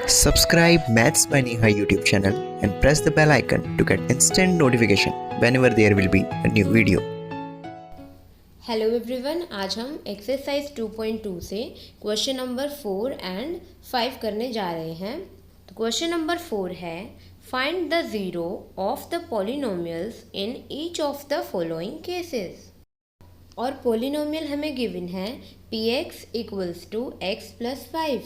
Subscribe Maths by Neha YouTube channel and press the bell icon to get instant notification whenever there will be a new video. Hello everyone, आज हम exercise 2.2 से question number 4 and 5 करने जा रहे हैं। तो question number 4 है, find the zero of the polynomials in each of the following cases. और पॉलिनोमियल हमें गिवन है px equals to x plus 5।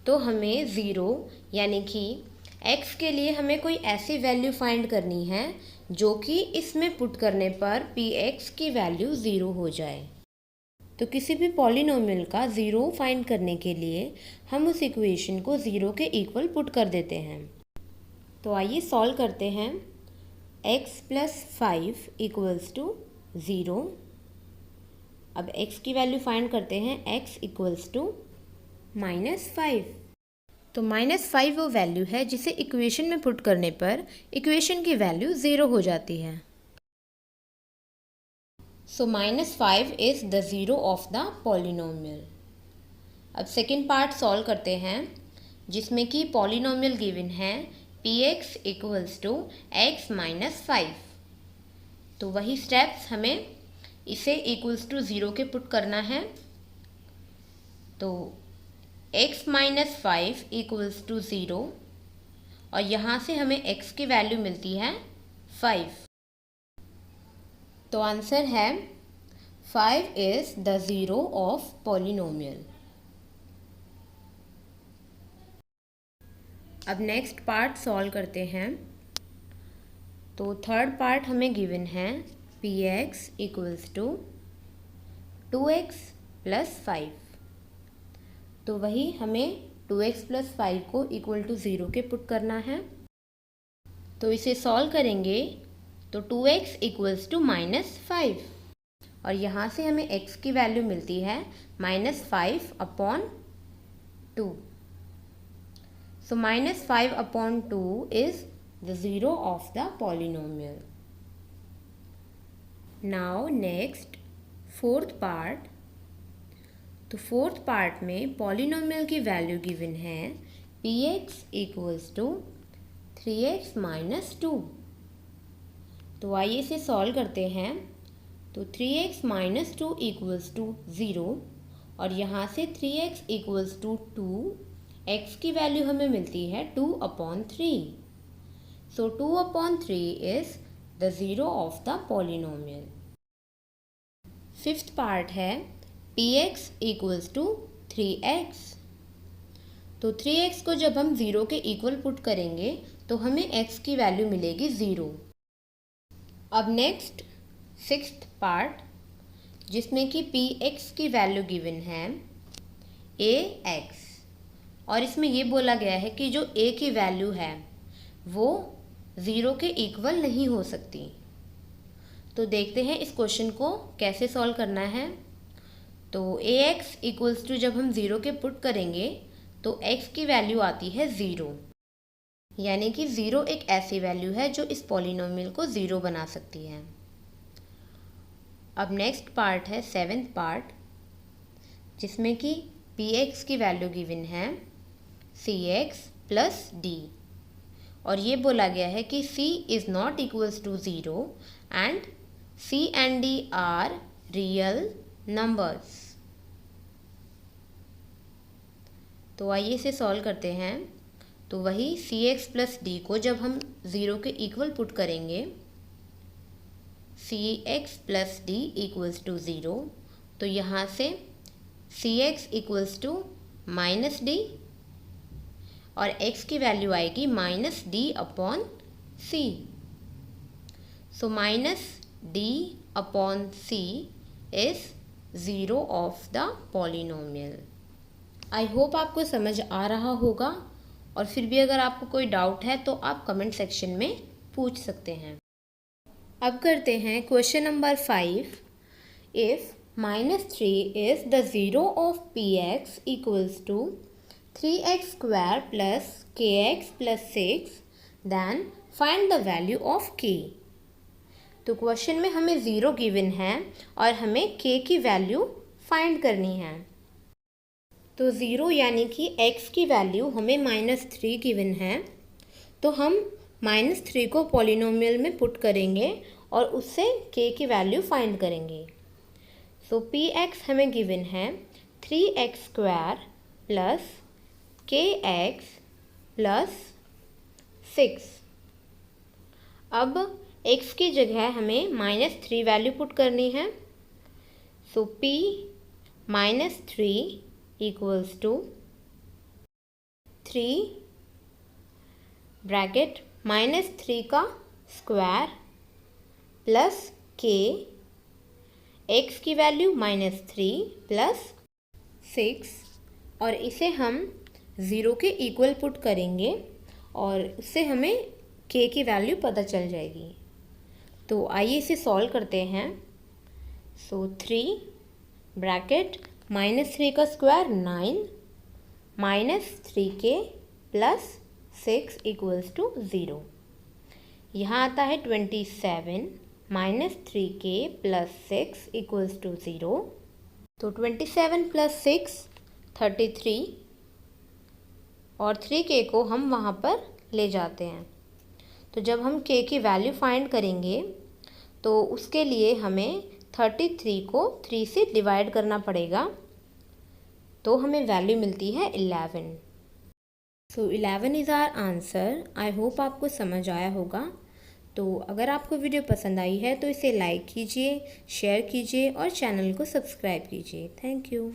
तो हमें ज़ीरो यानी कि x के लिए हमें कोई ऐसी वैल्यू फाइंड करनी है जो कि इसमें पुट करने पर px की वैल्यू ज़ीरो हो जाए। तो किसी भी पॉलिनोमियल का ज़ीरो फाइंड करने के लिए हम उस इक्वेशन को ज़ीरो के इक्वल पुट कर देते हैं। तो आइए सॉल्व करते हैं। x plus 5 equals to zero. अब x की वैल्यू फाइंड करते हैं, x इक्वल्स टू -5। तो -5 वो वैल्यू है जिसे इक्वेशन में पुट करने पर इक्वेशन की वैल्यू ज़ीरो हो जाती है। So -5 is the zero of the polynomial. अब सेकेंड पार्ट सॉल्व करते हैं, जिसमें कि पॉलिनोमियल गिवन है px equals to x minus 5। तो वही स्टेप्स हमें इसे इक्वल्स टू ज़ीरो के पुट करना है। तो x minus 5 equals to zero, और यहाँ से हमें x की वैल्यू मिलती है 5। तो आंसर है 5 is the zero of polynomial. अब नेक्स्ट पार्ट सॉल्व करते हैं। तो थर्ड पार्ट हमें गिवन है px equals to 2x plus 5। तो वही हमें 2x प्लस 5 को इक्वल टू ज़ीरो के पुट करना है। तो इसे सॉल्व करेंगे तो 2x इक्वल्स टू -5, और यहाँ से हमें x की वैल्यू मिलती है -5/2। So -5/2 is the zero of the polynomial. Now next fourth part. तो फोर्थ पार्ट में पॉलिनोमियल की वैल्यू गिवन है px equals to 3x minus 2। तो आइए इसे सॉल्व करते हैं। तो 3x माइनस 2 इक्वल्स टू 0, और यहाँ से 3x इक्वल्स टू 2, x की वैल्यू हमें मिलती है 2/3। सो 2/3 is the zero of the polynomial. Fifth part है px इक्वल्स टू 3x। तो 3x को जब हम ज़ीरो के इक्वल पुट करेंगे तो हमें x की वैल्यू मिलेगी 0। अब नेक्स्ट सिक्स्थ पार्ट, जिसमें कि px की वैल्यू गिवन है ax, और इसमें ये बोला गया है कि जो a की वैल्यू है वो 0 के इक्वल नहीं हो सकती। तो देखते हैं इस क्वेश्चन को कैसे सॉल्व करना है। तो ax इक्वल्स टू जब हम ज़ीरो के पुट करेंगे तो x की वैल्यू आती है 0, यानी कि 0 एक ऐसी वैल्यू है जो इस पॉलिनोमियल को 0 बना सकती है। अब नेक्स्ट पार्ट है सेवेंथ पार्ट, जिसमें कि px की वैल्यू गिवन है cx प्लस d, और ये बोला गया है कि c is not equals to 0 and c and d are real numbers. तो आइए इसे सॉल्व करते हैं। तो वही cx प्लस d को जब हम 0 के इक्वल पुट करेंगे, cx plus d equals to 0, तो यहाँ से cx इक्वल्स टू -d, और x की वैल्यू आएगी -d/c। So -d/c is zero of the polynomial. I hope आपको समझ आ रहा होगा, और फिर भी अगर आपको कोई डाउट है तो आप कमेंट सेक्शन में पूछ सकते हैं। अब करते हैं question number 5। If -3 is the zero of px equals to 3x² plus kx plus 6, then find the value of k। तो क्वेश्चन में हमें ज़ीरो गिवन है और हमें k की वैल्यू फाइंड करनी है। तो 0 यानी कि x की वैल्यू हमें -3 गिवन है, तो हम -3 को पॉलिनोमियल में पुट करेंगे और उससे k की वैल्यू फाइंड करेंगे। सो px हमें गिवन है 3x² प्लस kx प्लस 6। अब x की जगह हमें -3 वैल्यू पुट करनी है। सो p -3 इक्वल्स टू 3 ब्रैकेट -3 का स्क्वायर प्लस k, x की वैल्यू -3 प्लस 6, और इसे हम 0 के इक्वल पुट करेंगे और उससे हमें k की वैल्यू पता चल जाएगी। तो आइए इसे सॉल्व करते हैं। सो 3 ब्रैकेट -3 का square 9 -3k plus 6 equals to 0। यहाँ आता है 27 -3k प्लस 6 इक्वल्स टू 0। तो 27 प्लस 6 33, और 3k को हम वहाँ पर ले जाते हैं। तो जब हम k की वैल्यू फाइंड करेंगे तो उसके लिए हमें 33 को 3 से डिवाइड करना पड़ेगा, तो हमें वैल्यू मिलती है 11। So 11 is our answer. I hope आपको समझ आया होगा। तो अगर आपको वीडियो पसंद आई है तो इसे लाइक कीजिए, शेयर कीजिए और चैनल को सब्सक्राइब कीजिए। Thank you.